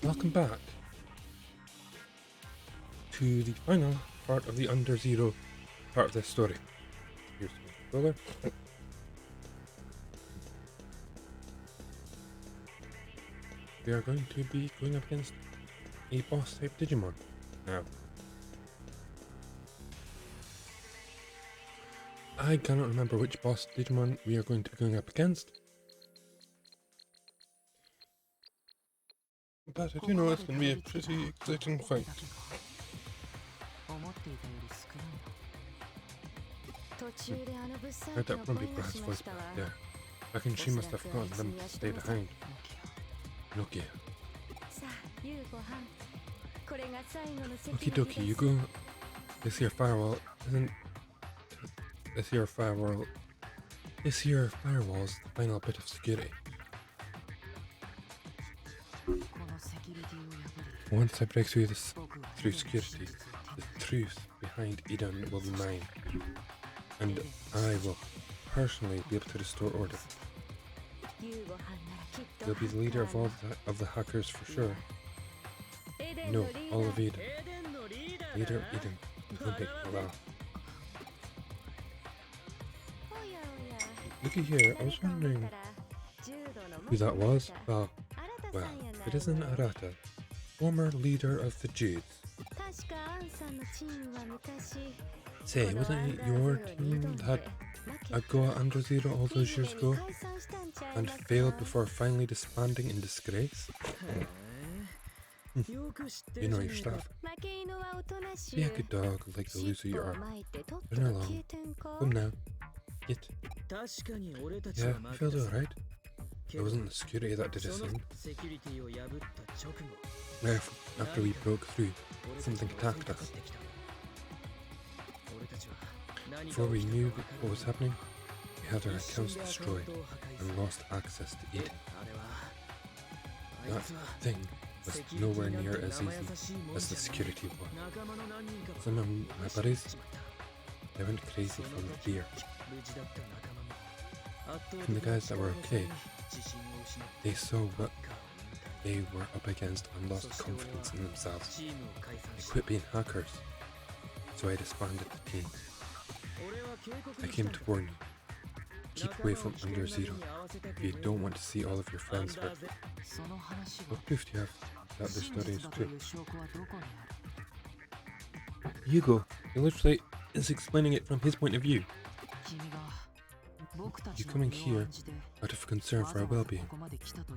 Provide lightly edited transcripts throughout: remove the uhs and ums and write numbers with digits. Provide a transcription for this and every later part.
Welcome back to the final part of the Under Zero part of this story. Here's the controller. We are going to be going up against a boss type Digimon now. I cannot remember which boss Digimon we are going to be going up against, but I do know it's going to be a pretty exciting fight. Heard that grumpy brass voice back there. I reckon she must have forgotten them to stay behind. Nokia. Okie dokie, you go. This here firewall isn't. This here firewall's the final bit of security. Once I break through security, the truth behind Eden will be mine, and I will personally be able to restore order. You'll be the leader of all of the hackers for sure. No, all of Eden. Leader of Eden. It'll make me laugh. Looky here, I was wondering who that was. Well, it isn't Arata, former leader of the Jews. Say, wasn't it your team that had a go at Under Zero all those years ago and failed before finally disbanding in disgrace? You know your stuff. Be a good dog like the loser you are. Run along. Come now. Get. Yeah, I felt alright. It wasn't the security that did us in. After we broke through, something attacked us. Before we knew what was happening, we had our accounts destroyed and lost access to Eden. That thing was nowhere near as easy as the security was. Some of my buddies, they went crazy from the fear. And the guys that were okay, they saw what they were up against and lost confidence in themselves. They quit being hackers, so I disbanded the team. I came to warn you. Keep away from Under Zero if you don't want to see all of your friends hurt. What proof do you have that this story is true? Hugo, he literally is explaining it from his point of view. You coming here out of concern for our well-being.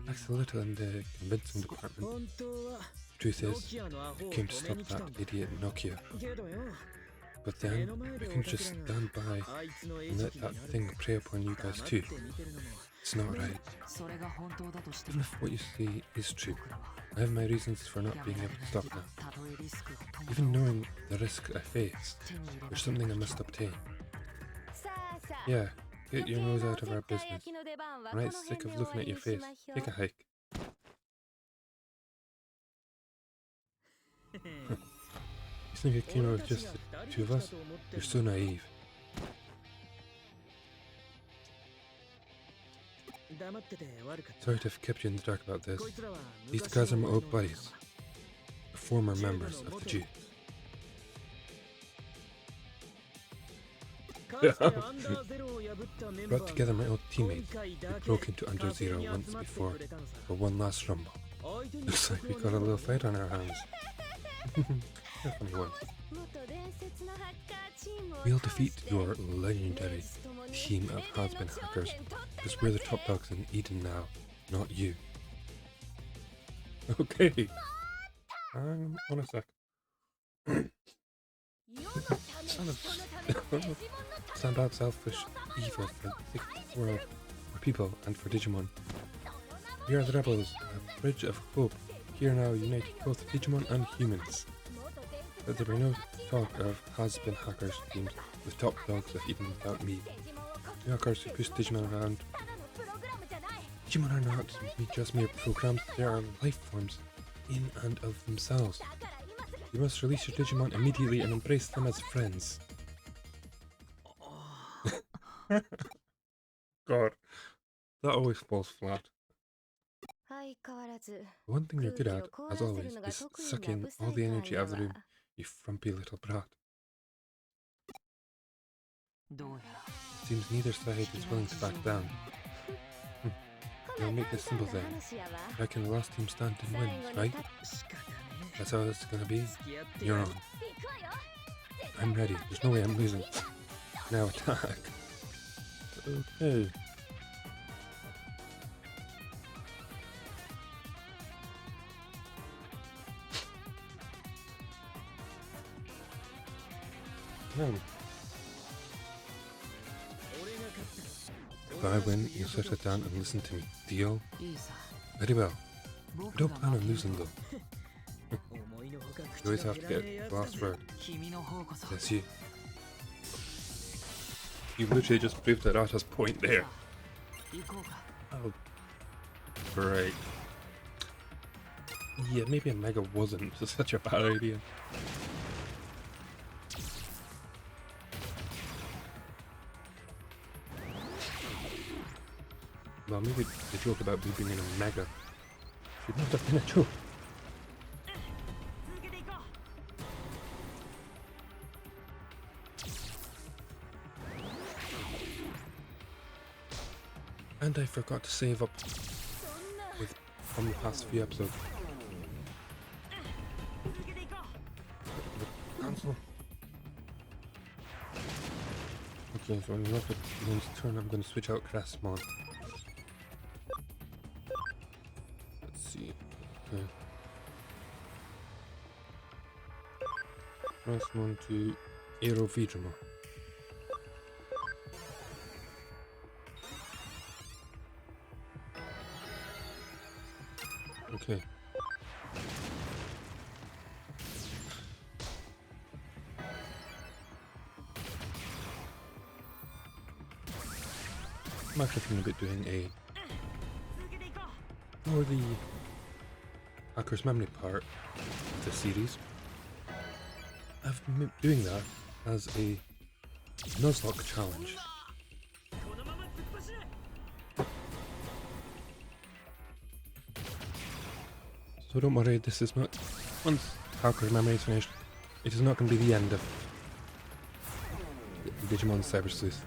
That's a little in the convincing department. The truth is, I came to stop that idiot Nokia. But then, we can just stand by and let that thing prey upon you guys too. It's not right. Even if what you see is true, I have my reasons for not being able to stop that. Even knowing the risk I face, there's something I must obtain. Yeah, get your nose out of our business. I'm right sick of looking at your face. Take a hike. You think it came out with just the two of us? You're so naive. Sorry to have kept you in the dark about this. These guys are my old buddies. Former members of the Jews. Brought together my old teammates who broke into Under Zero once before for one last rumble. Looks like we got a little fight on our hands. A funny one. We'll defeat your legendary team of has-been hackers because we're the top dogs in Eden now, not you. Okay. On a sec. Stand out selfish evil for the world, for people, and for Digimon. We are the rebels, a bridge of hope, here now united both Digimon and humans. Let there be no talk of has-been hackers teams with top dogs of Eden without me. The hackers who push Digimon around. Digimon are not just mere programs, they are life forms in and of themselves. You must release your Digimon immediately and embrace them as friends. God, that always falls flat. The one thing you're good at, as always, is sucking all the energy out of the room, you frumpy little brat. Seems neither side is willing to back down. We'll make this simple then. I reckon the last team standing wins, right? That's how it's gonna be? You're on. I'm ready. There's no way I'm losing. Now attack. Okay. No. If I win, you sit it down and listen to me. Deal? Very well. I don't plan on losing though. You always have to get the last word. That's you. You literally just proved that Ata's point there. Oh, great. Yeah, maybe a mega wasn't such a bad idea. Well, maybe the joke about me being in a mega should not have been a joke. And I forgot to save up from the past few episodes. Cancel. Okay, so when we look at Moon's turn, I'm going to switch out Crestmon. Let's see. Okay. Crestmon to Aerovidroma. Okay. I'm actually thinking about doing a for the Hacker's Memory part of the series. I've been doing that as a Nuzlocke challenge. So don't worry, this is not, once Hacker's Memory is finished, it is not going to be the end of Digimon Cyber Sleuth.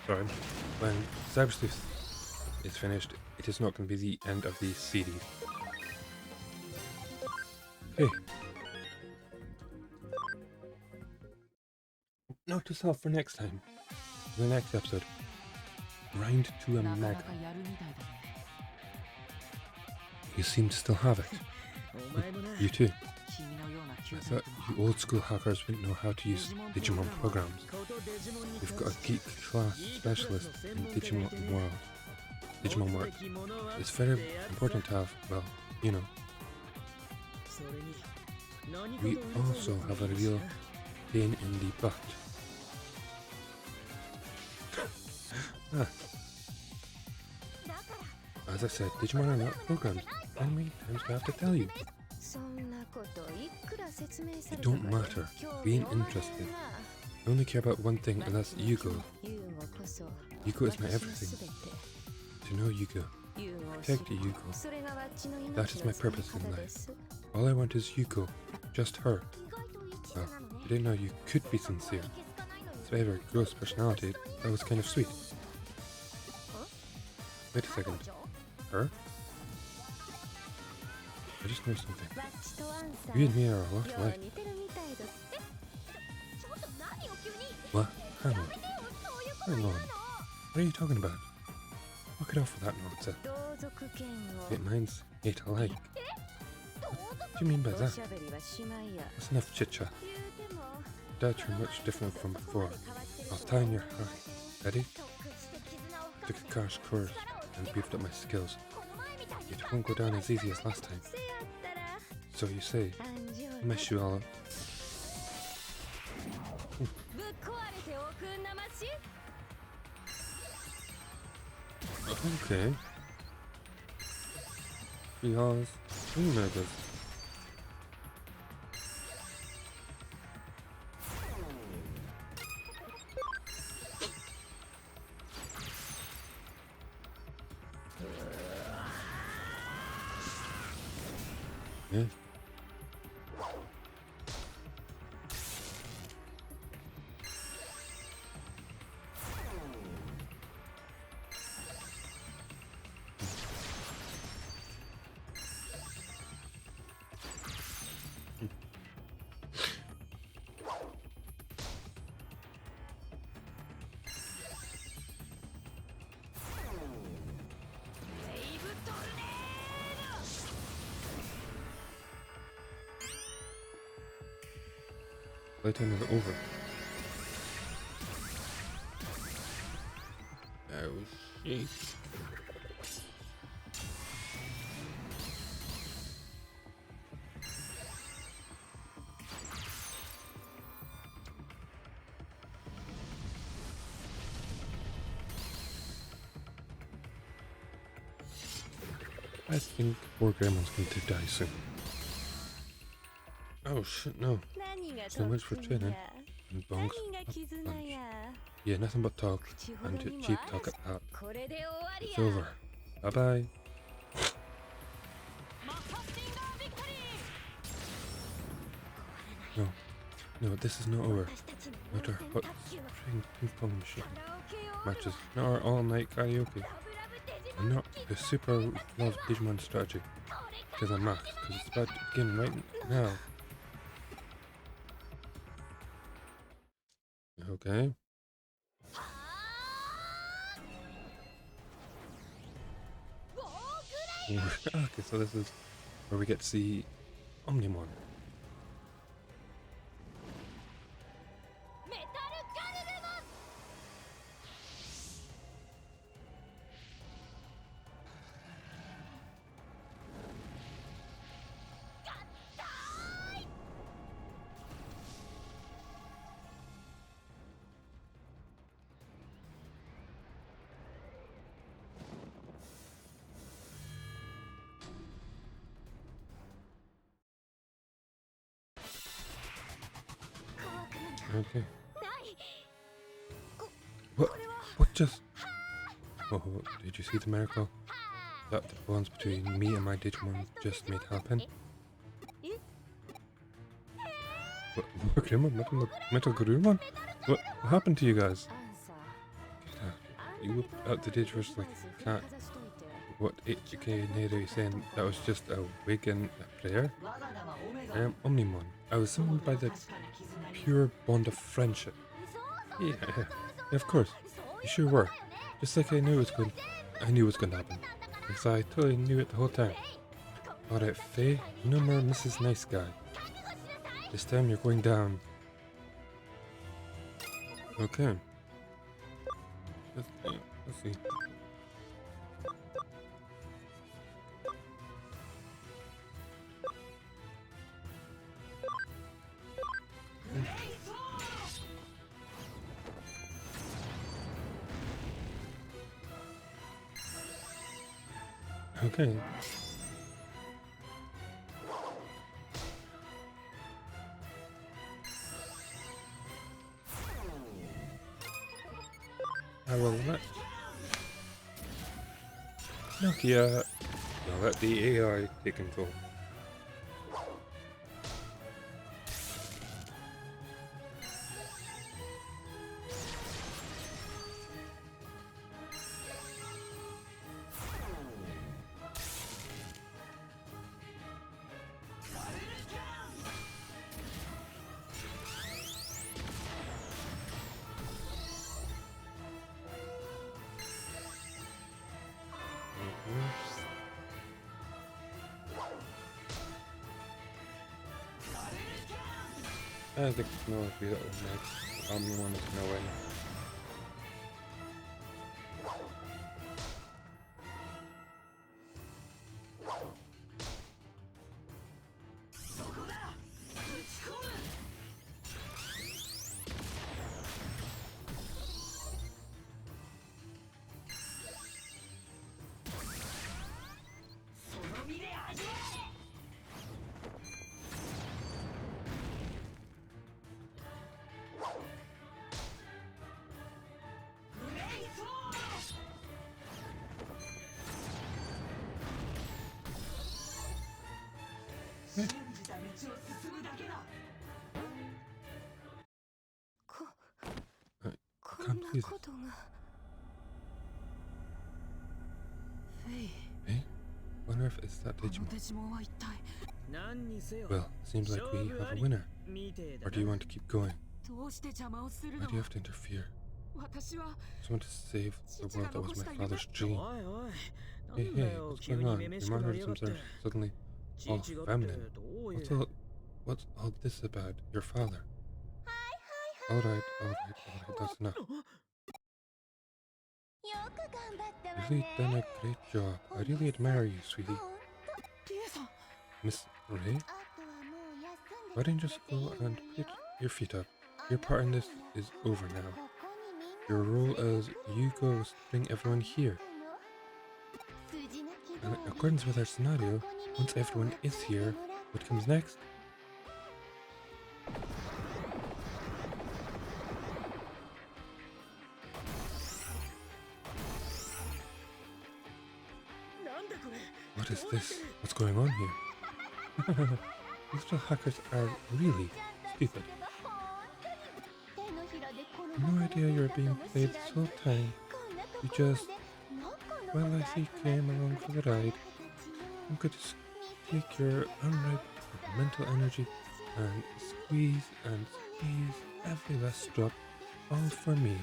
Sorry, when Cyber Sleuth is finished, it is not going to be the end of the series. Okay. Note to self for next time. The next episode. Grind to a mega. You seem to still have it. You too. I thought you old school hackers wouldn't know how to use Digimon programs. You've got a geek class specialist in Digimon world. Digimon work. It's very important to have, well, you know. We also have a real pain in the butt. As I said, Digimon are not programs. How many times do I have to tell you? It don't matter. Being interested. I only care about one thing, and that's Yugo. Yugo is my everything. To know Yugo. Protect Yugo. That is my purpose in life. All I want is Yugo. Just her. Well, I didn't know you could be sincere. Despite her gross personality, that was kind of sweet. Wait a second. Her? I just know something. You and me are a lot alike. What? Hang on. Hang on. What are you talking about? Knock it off with that nonsense. Great minds hate alike. What do you mean by that? That's enough chit-chat. I doubt you're much different from before. I'll tie in your heart. Ready? Took a crash course and beefed up my skills. It won't go down as easy as last time. So you say. I mess you all up. Okay. 3 hours, 3 megas. Playtime is over. Oh shit. I think poor Grandma's going to die soon. Oh shit, no. So much for training. And bongs. Punch. Yeah, nothing but talk. And cheap talk at that. It's over. Bye bye. No. No, this is not over. No matter what trained ping pong machine. Matches. Not our all-night karaoke. And not the super love Digimon strategy. Because I'm max. Because it's about to begin right now. Okay. Okay, so this is where we get to see Omnimon. Okay. What just... Oh, did you see the miracle? That the bonds between me and my Digimon just made happen? What, more Gremon? Metal Garurumon? What happened to you guys? You whipped out the Digivers like a cat. What HK Nero you saying that was just a wig and a prayer? I am Omnimon. I was summoned by the pure bond of friendship. Yeah, of course. You sure were. Just like I knew it was going to happen. Because I totally knew it the whole time. Alright, Faye, no more Mrs. Nice Guy. This time you're going down. Okay. Let's see. Okay. I will let Nokia. I'll let the AI take control. I think no, if we that was next. I'm the one that's no way. Come please. Hey? On earth is that Digimon? Well, seems like we have a winner. Or do you want to keep going? Why do you have to interfere? I just want to save the world that was my father's dream. Hey, what's going on? Your mom heard himself suddenly all feminine. What's all this about your father? Alright, that's enough. You've really done a great job. I really admire you, sweetie. Miss Ray, why don't you just go and put your feet up? Your part in this is over now. Your role as Yugo is to bring everyone here. And in accordance with our scenario, once everyone is here, what comes next? What is this? What's going on here? These little hackers are really stupid. No idea you're being played this whole time. You just, well, I see you came along for the ride. I'm going to take your unripe mental energy and squeeze every last drop, all for me.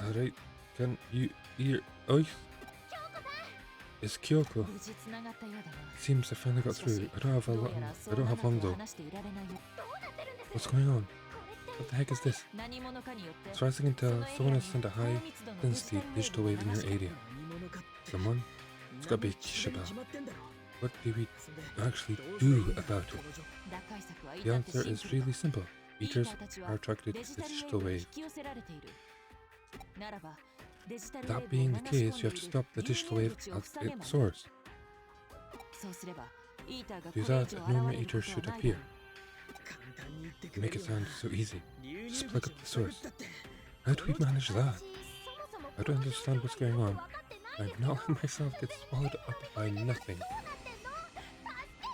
Alright, can you hear us? It's Kyoko. Seems I finally got through. I don't have long though. What's going on? What the heck is this? As far as I can tell, someone has sent a high density digital wave in your area. Someone? It's gotta be Kishiba. What do we actually do about it? The answer is really simple. Eaters are attracted to the digital wave. That being the case, you have to stop the digital wave at its source. Do that, and no more eaters should appear. You make it sound so easy. Just plug up the source. How do we manage that? I don't understand what's going on. I'm not letting myself get swallowed up by nothing.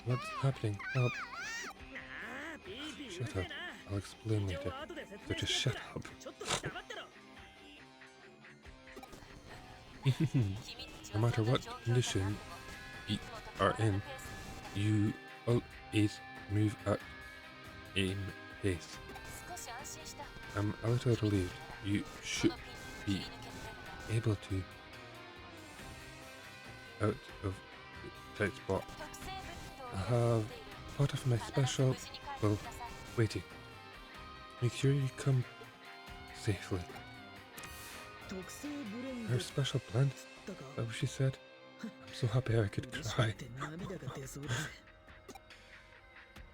What's happening? Help. Shut up. I'll explain later. So just shut up. No matter what condition you are in, you always move at a pace. I'm a little relieved. You should be able to out of the tight spot. I have thought of my special, well, waiting. Make sure you come safely. Her special blend? That what she said? I'm so happy I could cry.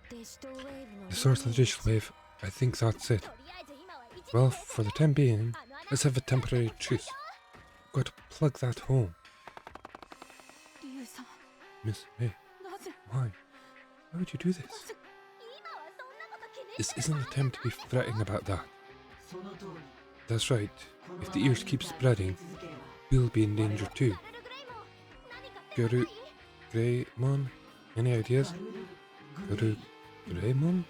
The source of the digital wave, I think that's it. Well, for the time being, let's have a temporary truce. Got to plug that home. Miss May, why? Why would you do this? This isn't the time to be fretting about that. That's right. If the ears keep spreading, we'll be in danger too. Greymon? Any ideas? Greymon?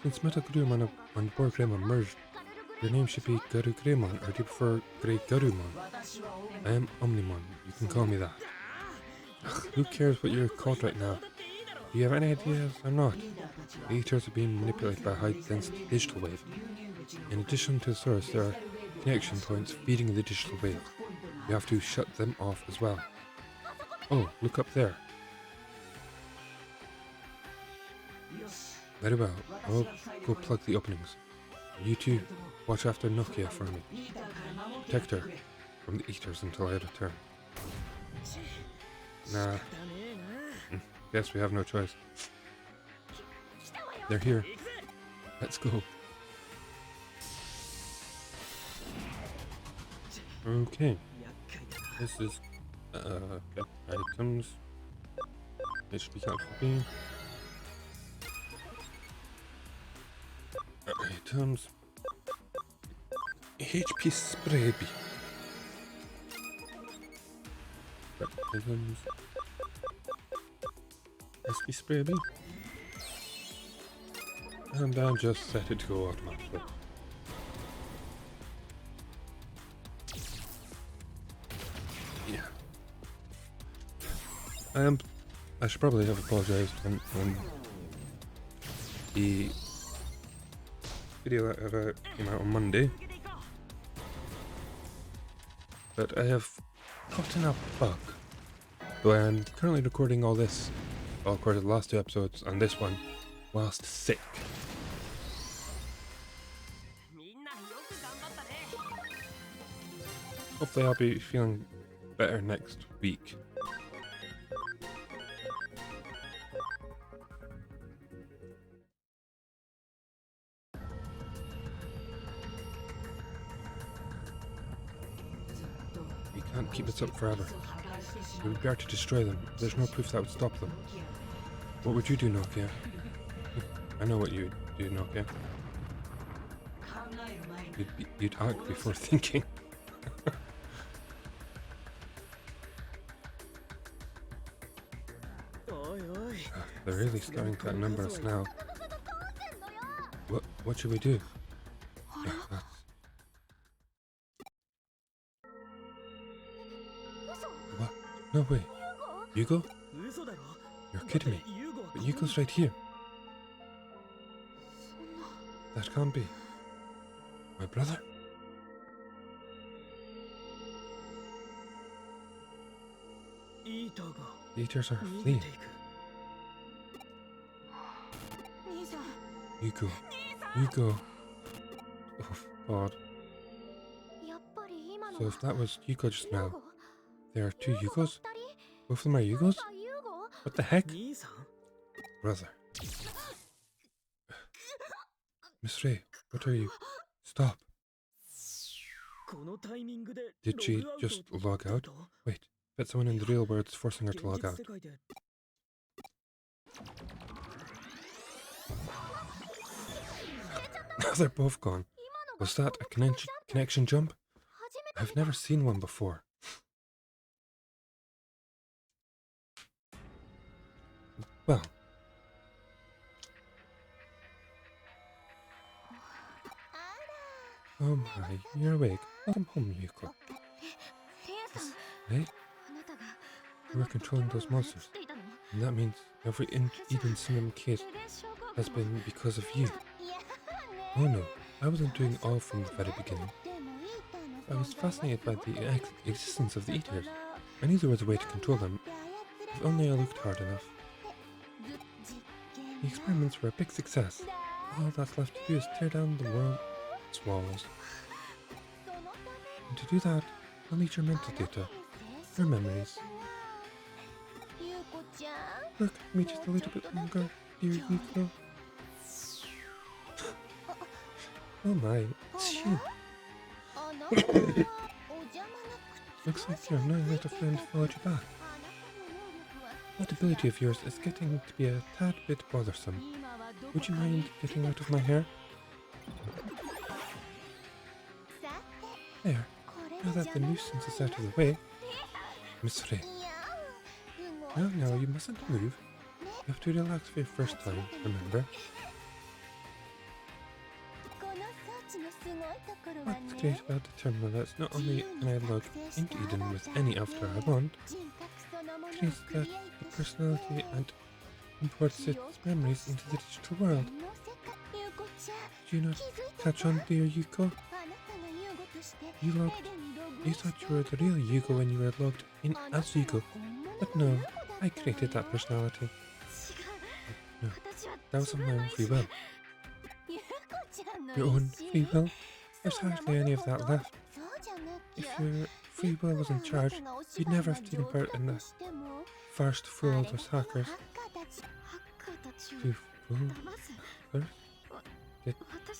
Since Metal Greymon and Poor Greymon merged, your name should be Greymon, or do you prefer Grey Garumon? I am Omnimon, you can call me that. Ugh, who cares what you're called right now? Do you have any ideas or not? The eaters are being manipulated by a high-density digital wave. In addition to the source, there are connection points feeding the digital wave. You have to shut them off as well. Oh, look up there. Very well, I'll go plug the openings. You two, watch after Nokia for me. Protect her from the eaters until I return. Nah. Guess we have no choice. They're here. Let's go. Okay. This is okay. Items. HP capsule beam. Items. HP spray beam. Items. SP spray beam. And then just set it to go automatically. I should probably have apologized when the video that came out on Monday, but I have gotten a bug. So I am currently recording all this, well, of course, the last 2 episodes and this one, whilst sick. Hopefully I'll be feeling better next week. We can't keep this up forever. It would be better to destroy them. There's no proof that would stop them. What would you do, Nokia? I know what you'd do, Nokia. You'd act before thinking. They're really starting to outnumber us now. What should we do? What? No way. Yugo? You're kidding me. But Yugo's right here. That can't be. My brother? The eaters are fleeing. Yugo. Yugo. Oh, God. So if that was Yugo just now, there are 2 Yugos? Both of them are Yugos? What the heck? Brother. Miss Ray, what are you? Stop. Did she just log out? Wait, bet someone in the real world's forcing her to log out. Now they're both gone. Was that a connection jump? I've never seen one before. Well. Oh my, you're awake. Welcome home, Yuko. Hey? You were controlling those monsters. And that means every Eden Cinema case has been because of you. Oh no, I wasn't doing all from the very beginning. I was fascinated by the existence of the Eaters. I knew there was a way to control them, if only I looked hard enough. The experiments were a big success. All that's left to do is tear down the world's walls. And to do that, I'll need your mental data, your memories. Look at me just a little bit longer, dear Yuko. Oh my, it's you. Looks like your little friend followed you back. That ability of yours is getting to be a tad bit bothersome. Would you mind getting out of my hair? There, now that the nuisance is out of the way. Miss Ray. No, you mustn't move. You have to relax for your first time, remember? What's great about the terminal is not only can I log into Eden with any avatar I want, it creates the personality and imports its memories into the digital world. Did you not catch on, dear Yuko? You thought you were the real Yuko when you were logged in as Yuko, but no, I created that personality. No, that was of my own free will. Your own free will? There's hardly any of that left. If your free will was in charge, you'd never have taken part in the first fool all those hackers. You fool? Hackers?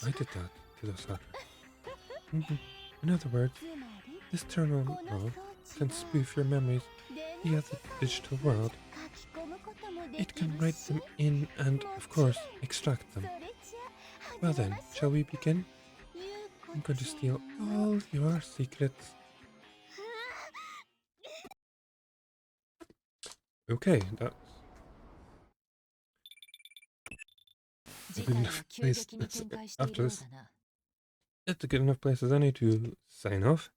I did that to those hackers. In other words, this terminal can spoof your memories via the digital world. It can write them in and, of course, extract them. Well then, shall we begin? I'm going to steal all your secrets. Okay, that's a good enough place. After this, it's a good enough place as any to sign off.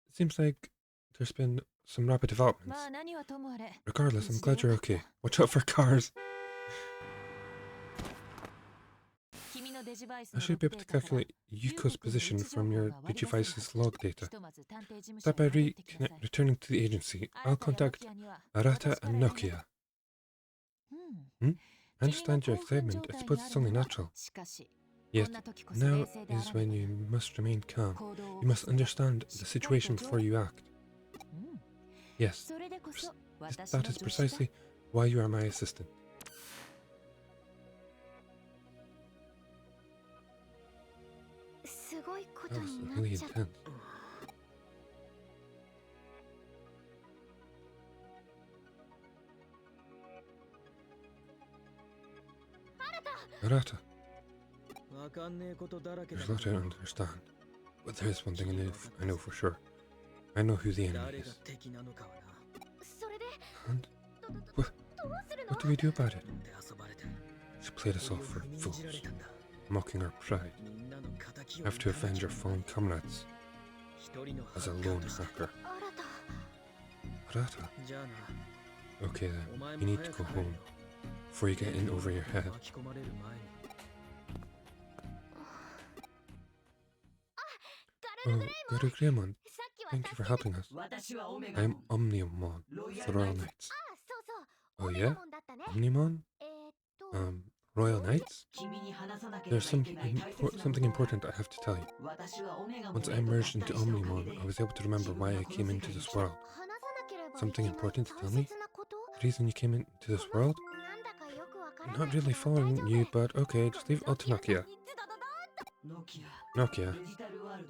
It seems like there's been some rapid developments. Regardless, I'm glad you're okay. Watch out for cars. I should be able to calculate Yuko's position from your Digivice's log data. Start by returning to the agency. I'll contact Arata and Nokia. I understand your excitement. I suppose it's only natural. Yet, now is when you must remain calm. You must understand the situation before you act. Yes, that is precisely why you are my assistant. That was really intense. Arata. There's a lot I don't understand, but there's one thing I know for sure. I know who the enemy is. And what do we do about it? She played us all for fools, mocking our pride. I have to avenge our fallen comrades as a lone hacker. Arata. Okay then, you need to go home before you get in over your head. Oh, Digimon, thank you for helping us. I am Omnimon, the Royal Knights. Oh yeah? Omnimon? Royal Knights? There's something important I have to tell you. Once I merged into Omnimon, I was able to remember why I came into this world. Something important to tell me? The reason you came into this world? Not really following you, but okay, just leave it all to Nokia. Nokia,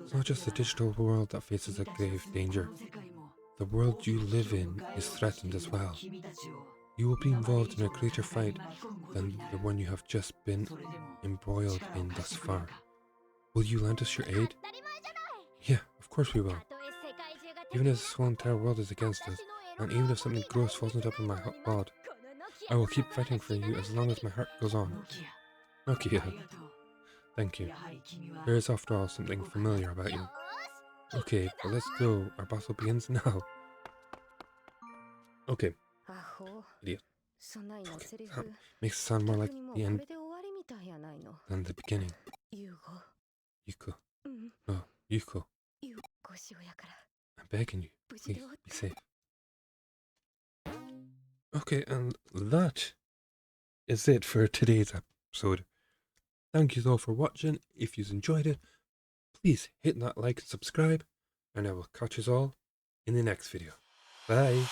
it's not just the digital world that faces a grave danger. The world you live in is threatened as well. You will be involved in a greater fight than the one you have just been embroiled in thus far. Will you lend us your aid? Yeah, of course we will. Even if this whole entire world is against us, and even if something gross falls on top of my blood, I will keep fighting for you as long as my heart goes on. Nokia. Thank you. There is, after all, something familiar about you. Okay, but let's go. Our battle begins now. Okay. Idiot. Okay, that makes it sound more like the end than the beginning. Yuko. No, Yuko. I'm begging you, please be safe. Okay, and that is it for today's episode. Thank you all for watching. If you've enjoyed it, please hit that like and subscribe, and I will catch you all in the next video. Bye!